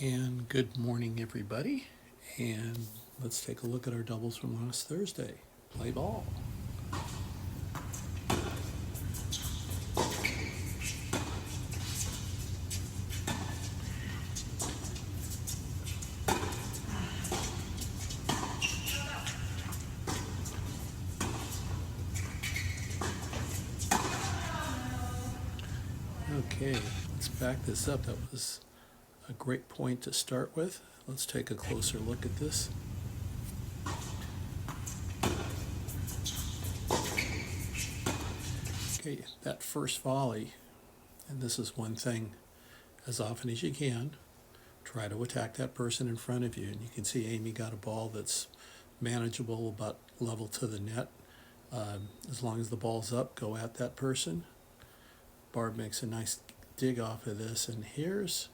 And good morning, everybody. And let's take a look at our doubles from last Thursday. Play ball. Okay, let's back this up. That was a great point to start with. Let's take a closer look at this. Okay, that first volley, and this is one thing, as often as you can, try to attack that person in front of you. And you can see Amy got a ball that's manageable, about level to the net. As long as the ball's up, go at that person. Barb makes a nice dig off of this, and here's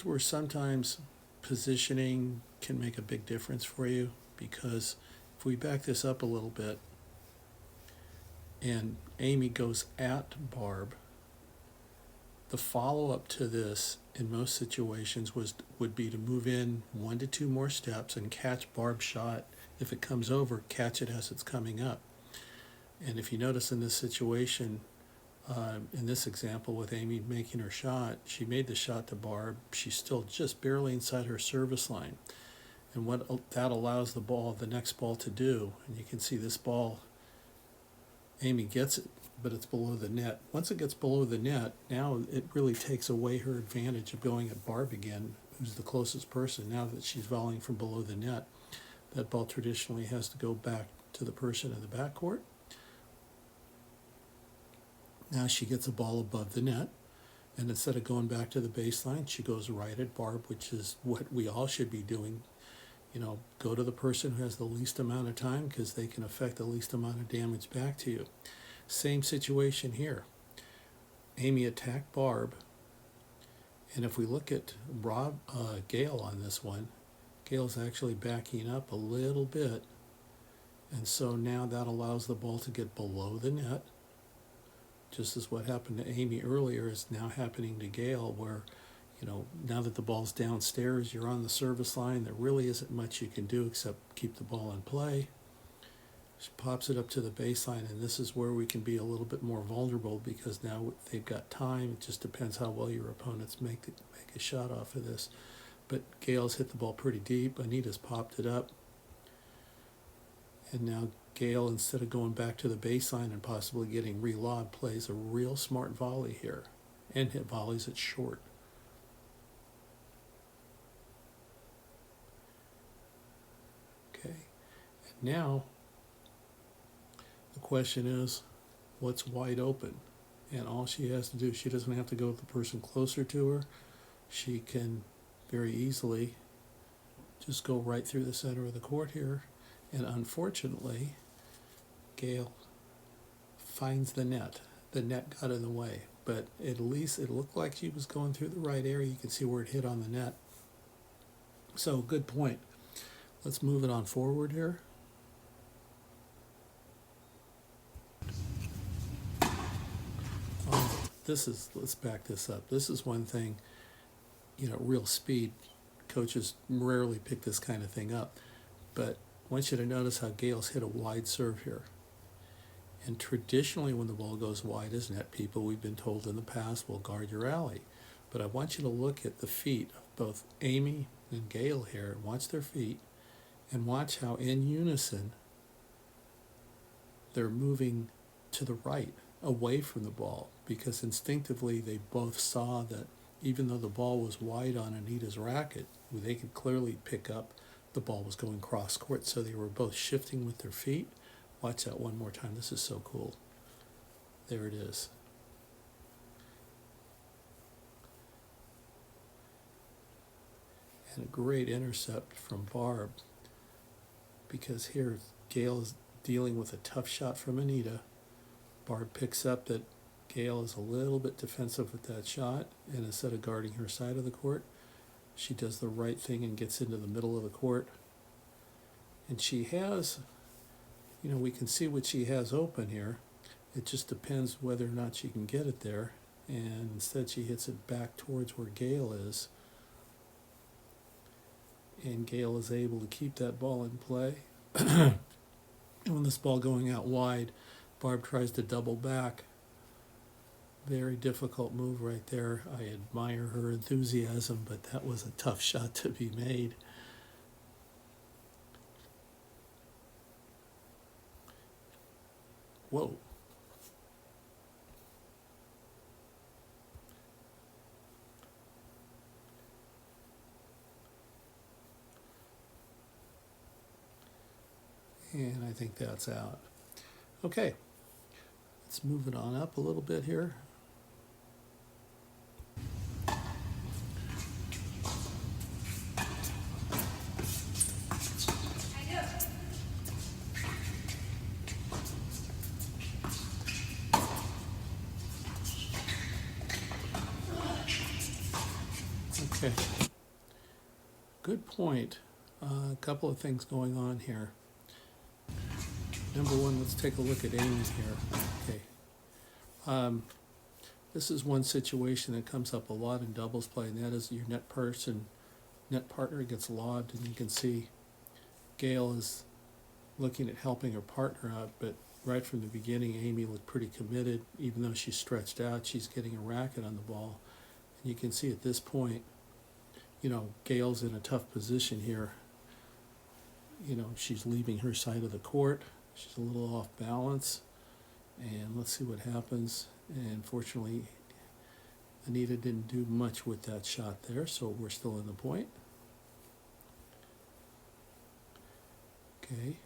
where sometimes positioning can make a big difference for you, because if we back this up a little bit and Amy goes at Barb, the follow-up to this in most situations would be to move in 1 to 2 more steps and catch Barb's shot. If it comes over, catch it as it's coming up. And if you notice in this situation, in this example with Amy making her shot, she made the shot to Barb. She's still just barely inside her service line. And what that allows the next ball to do, and you can see this ball, Amy gets it, but it's below the net. Once it gets below the net, now it really takes away her advantage of going at Barb again, who's the closest person. Now that she's volleying from below the net, that ball traditionally has to go back to the person in the backcourt. Now she gets a ball above the net, and instead of going back to the baseline, she goes right at Barb, which is what we all should be doing. You know, go to the person who has the least amount of time, because they can affect the least amount of damage back to you. Same situation here. Amy attacked Barb, and if we look at Gail on this one, Gail's actually backing up a little bit, and so now that allows the ball to get below the net. Just as what happened to Amy earlier is now happening to Gail, where, you know, now that the ball's downstairs, you're on the service line, there really isn't much you can do except keep the ball in play. She pops it up to the baseline, and this is where we can be a little bit more vulnerable, because now they've got time. It just depends how well your opponents make a shot off of this. But Gail's hit the ball pretty deep. Anita's popped it up. And now Gail, instead of going back to the baseline and possibly getting relobbed, plays a real smart volley here and hit volleys it short. Okay, and now the question is, what's wide open? And all she has to do, she doesn't have to go with the person closer to her. She can very easily just go right through the center of the court here. And unfortunately, Gail finds the net. The net got in the way, but at least it looked like she was going through the right area. You can see where it hit on the net. So, good point. Let's move it on forward here. Let's back this up. This is one thing, you know, real speed. Coaches rarely pick this kind of thing up, but I want you to notice how Gail's hit a wide serve here. And traditionally, when the ball goes wide as net, people, we've been told in the past, will guard your alley. But I want you to look at the feet of both Amy and Gail here, and watch their feet, and watch how in unison they're moving to the right, away from the ball, because instinctively they both saw that even though the ball was wide on Anita's racket, they could clearly pick up the ball was going cross court, so they were both shifting with their feet. Watch that one more time. This is so cool. There it is. And a great intercept from Barb, because here Gail is dealing with a tough shot from Anita. Barb picks up that Gail is a little bit defensive with that shot, and instead of guarding her side of the court, she does the right thing and gets into the middle of the court. And she has, you know, we can see what she has open here. It just depends whether or not she can get it there. and instead she hits it back towards where Gail is, and Gail is able to keep that ball in play. And when this ball going out wide, Barb tries to double back. Very difficult move right there. I admire her enthusiasm, but that was a tough shot to be made. Whoa. And I think that's out. Okay, let's move it on up a little bit here. Okay, good point. A couple of things going on here. Number one, let's take a look at Amy here. Okay. This is one situation that comes up a lot in doubles play, and that is your net partner gets lobbed, and you can see Gail is looking at helping her partner out, but right from the beginning, Amy looked pretty committed. Even though she's stretched out, she's getting a racket on the ball. And you can see at this point, Gail's in a tough position here. She's leaving her side of the court. She's a little off balance. And let's see what happens. And fortunately, Anita didn't do much with that shot there, so we're still in the point. Okay.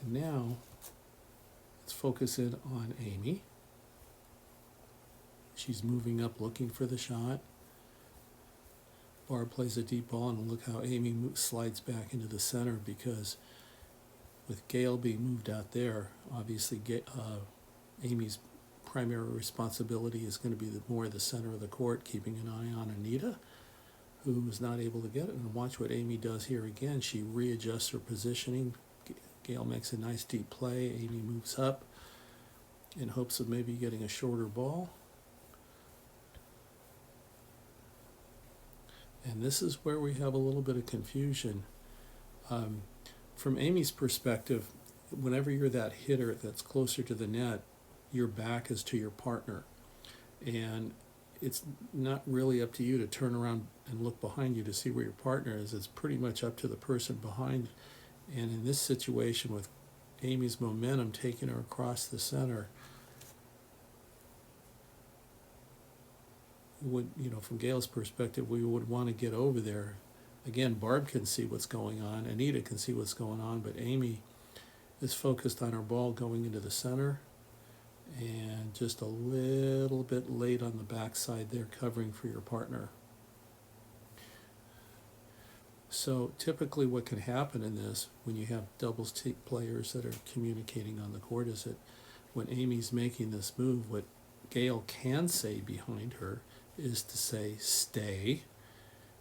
And now, let's focus in on Amy. She's moving up looking for the shot. Barb plays a deep ball, and look how Amy slides back into the center, because with Gail being moved out there, obviously Amy's primary responsibility is going to be more the center of the court, keeping an eye on Anita, who was not able to get it. And watch what Amy does here again. She readjusts her positioning. Gail makes a nice deep play. Amy moves up in hopes of maybe getting a shorter ball. And this is where we have a little bit of confusion. From Amy's perspective, whenever you're that hitter that's closer to the net, your back is to your partner. And it's not really up to you to turn around and look behind you to see where your partner is. It's pretty much up to the person behind. And in this situation, with Amy's momentum taking her across the center, from Gail's perspective, we would want to get over there. Again, Barb can see what's going on. Anita can see what's going on, but Amy is focused on her ball going into the center, and just a little bit late on the backside there, covering for your partner. So typically what can happen in this, when you have doubles players that are communicating on the court, is that when Amy's making this move, what Gail can say behind her is to say, stay,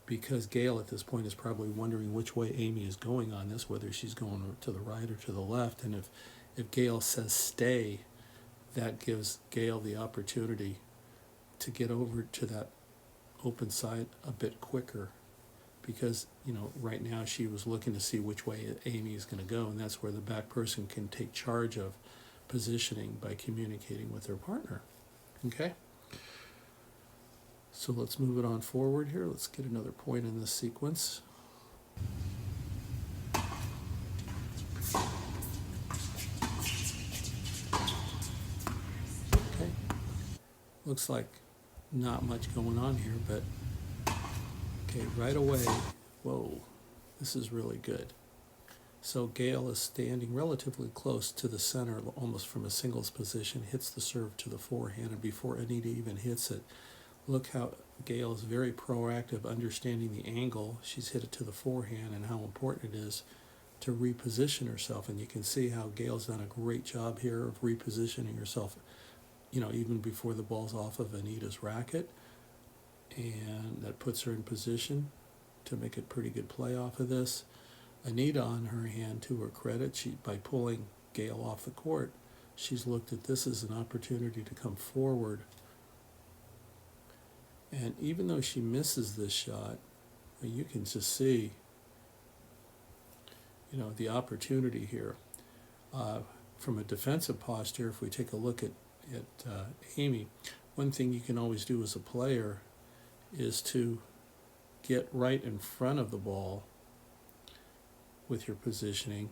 because Gail at this point is probably wondering which way Amy is going on this, whether she's going to the right or to the left. And if Gail says stay, that gives Gail the opportunity to get over to that open side a bit quicker, because right now she was looking to see which way Amy is going to go, and that's where the back person can take charge of positioning by communicating with their partner. Okay? So let's move it on forward here. Let's get another point in this sequence. Okay. Looks like not much going on here, but okay, right away, whoa, this is really good. So Gail is standing relatively close to the center, almost from a singles position, hits the serve to the forehand, and before Anita even hits it, look how Gail is very proactive, understanding the angle. She's hit it to the forehand and how important it is to reposition herself. And you can see how Gail's done a great job here of repositioning herself, even before the ball's off of Anita's racket. And that puts her in position to make a pretty good play off of this. Anita, on her hand, to her credit, by pulling Gail off the court, she's looked at this as an opportunity to come forward And even though she misses this shot, you can just see, the opportunity here. From a defensive posture, if we take a look at Amy, one thing you can always do as a player is to get right in front of the ball with your positioning.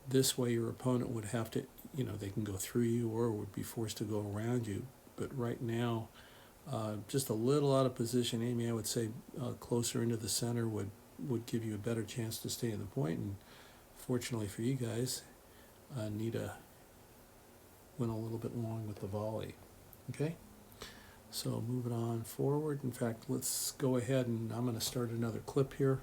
This way your opponent would have to, they can go through you or would be forced to go around you. But right now, just a little out of position, Amy, I would say closer into the center would give you a better chance to stay in the point. And fortunately for you guys, Nita went a little bit long with the volley. Okay? So moving on forward. In fact, let's go ahead and I'm going to start another clip here.